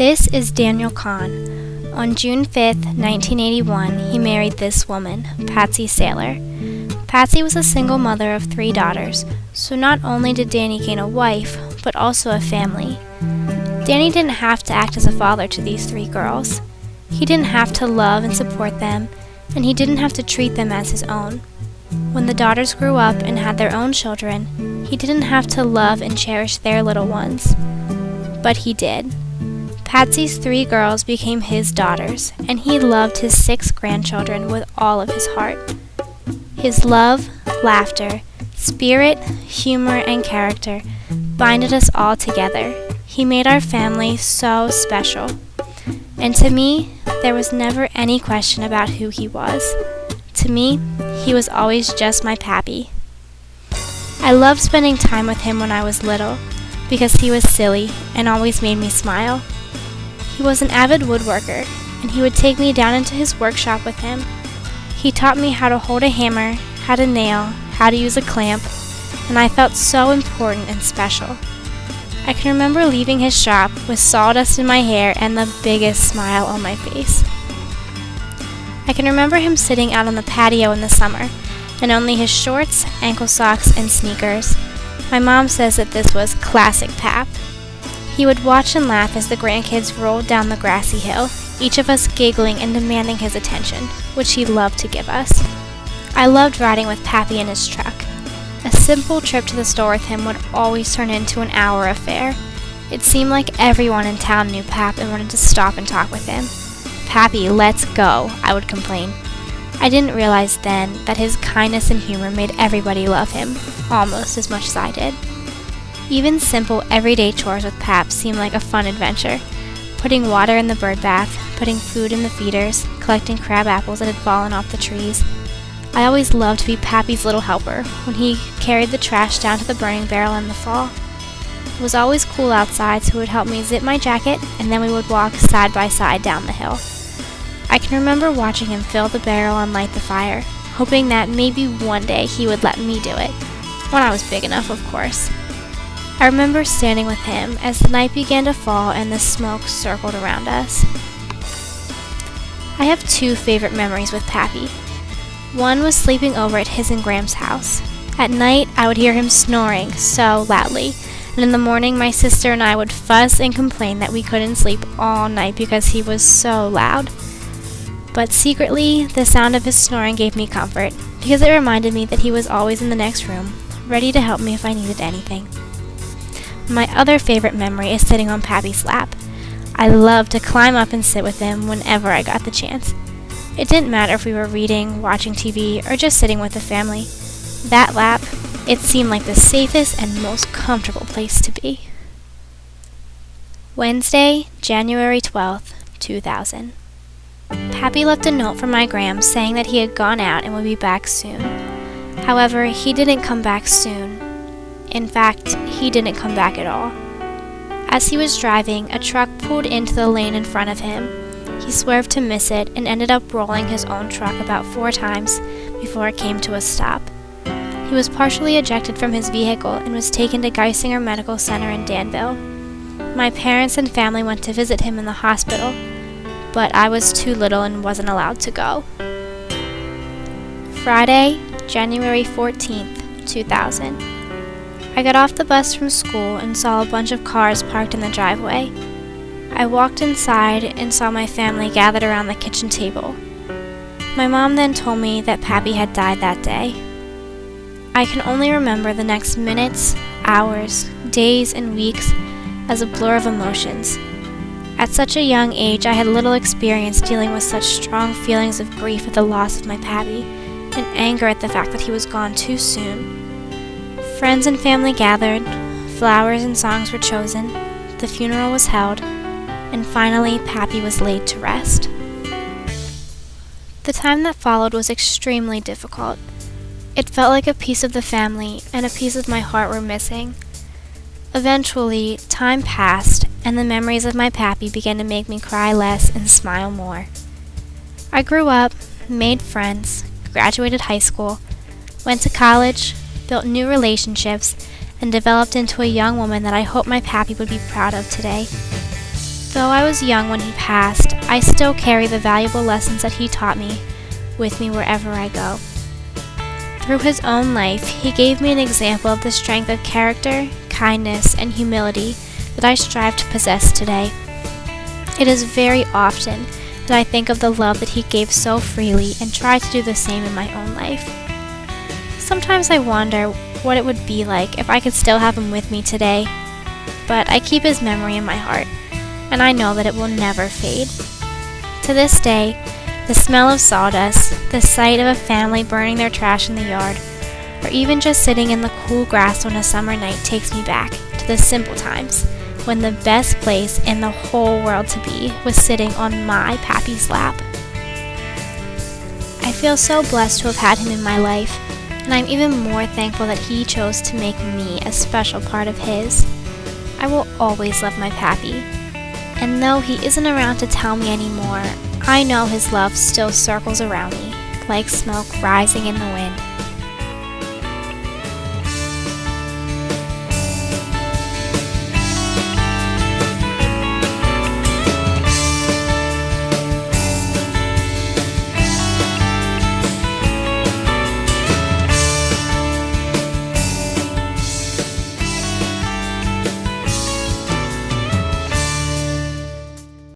This is Daniel Kahn. On June 5th, 1981, he married this woman, Patsy Saylor. Patsy was a single mother of 3 daughters, so not only did Danny gain a wife, but also a family. Danny didn't have to act as a father to these 3 girls. He didn't have to love and support them, and he didn't have to treat them as his own. When the daughters grew up and had their own children, he didn't have to love and cherish their little ones. But he did. Patsy's 3 girls became his daughters, and he loved his 6 grandchildren with all of his heart. His love, laughter, spirit, humor, and character binded us all together. He made our family so special. And to me, there was never any question about who he was. To me, he was always just my pappy. I loved spending time with him when I was little because he was silly and always made me smile. He was an avid woodworker, and he would take me down into his workshop with him. He taught me how to hold a hammer, how to nail, how to use a clamp, and I felt so important and special. I can remember leaving his shop with sawdust in my hair and the biggest smile on my face. I can remember him sitting out on the patio in the summer, in only his shorts, ankle socks, and sneakers. My mom says that this was classic Pap. He would watch and laugh as the grandkids rolled down the grassy hill, each of us giggling and demanding his attention, which he loved to give us. I loved riding with Pappy in his truck. A simple trip to the store with him would always turn into an hour affair. It seemed like everyone in town knew Pap and wanted to stop and talk with him. "Pappy, let's go," I would complain. I didn't realize then that his kindness and humor made everybody love him, almost as much as I did. Even simple, everyday chores with Pap seemed like a fun adventure. Putting water in the bird bath, putting food in the feeders, collecting crab apples that had fallen off the trees. I always loved to be Pappy's little helper when he carried the trash down to the burning barrel in the fall. It was always cool outside, so he would help me zip my jacket, and then we would walk side by side down the hill. I can remember watching him fill the barrel and light the fire, hoping that maybe one day he would let me do it. When I was big enough, of course. I remember standing with him as the night began to fall and the smoke circled around us. I have 2 favorite memories with Pappy. One was sleeping over at his and Graham's house. At night, I would hear him snoring so loudly, and in the morning my sister and I would fuss and complain that we couldn't sleep all night because he was so loud. But secretly, the sound of his snoring gave me comfort, because it reminded me that he was always in the next room, ready to help me if I needed anything. My other favorite memory is sitting on Pappy's lap. I loved to climb up and sit with him whenever I got the chance. It didn't matter if we were reading, watching TV, or just sitting with the family. That lap, it seemed like the safest and most comfortable place to be. Wednesday, January 12th, 2000. Pappy left a note for my Graham saying that he had gone out and would be back soon. However, he didn't come back soon. In fact, he didn't come back at all. As he was driving, a truck pulled into the lane in front of him. He swerved to miss it and ended up rolling his own truck about 4 times before it came to a stop. He was partially ejected from his vehicle and was taken to Geisinger Medical Center in Danville. My parents and family went to visit him in the hospital, but I was too little and wasn't allowed to go. Friday, January 14th, 2000. I got off the bus from school and saw a bunch of cars parked in the driveway. I walked inside and saw my family gathered around the kitchen table. My mom then told me that Pappy had died that day. I can only remember the next minutes, hours, days, and weeks as a blur of emotions. At such a young age, I had little experience dealing with such strong feelings of grief at the loss of my Pappy, and anger at the fact that he was gone too soon. Friends and family gathered, flowers and songs were chosen, the funeral was held, and finally Pappy was laid to rest. The time that followed was extremely difficult. It felt like a piece of the family and a piece of my heart were missing. Eventually, time passed, and the memories of my Pappy began to make me cry less and smile more. I grew up, made friends, graduated high school, went to college, built new relationships, and developed into a young woman that I hope my Pappy would be proud of today. Though I was young when he passed, I still carry the valuable lessons that he taught me with me wherever I go. Through his own life, he gave me an example of the strength of character, kindness, and humility that I strive to possess today. It is very often that I think of the love that he gave so freely and try to do the same in my own life. Sometimes I wonder what it would be like if I could still have him with me today, but I keep his memory in my heart, and I know that it will never fade. To this day, the smell of sawdust, the sight of a family burning their trash in the yard, or even just sitting in the cool grass on a summer night takes me back to the simple times when the best place in the whole world to be was sitting on my pappy's lap. I feel so blessed to have had him in my life, and I'm even more thankful that he chose to make me a special part of his. I will always love my pappy, and though he isn't around to tell me anymore, I know his love still circles around me, like smoke rising in the wind.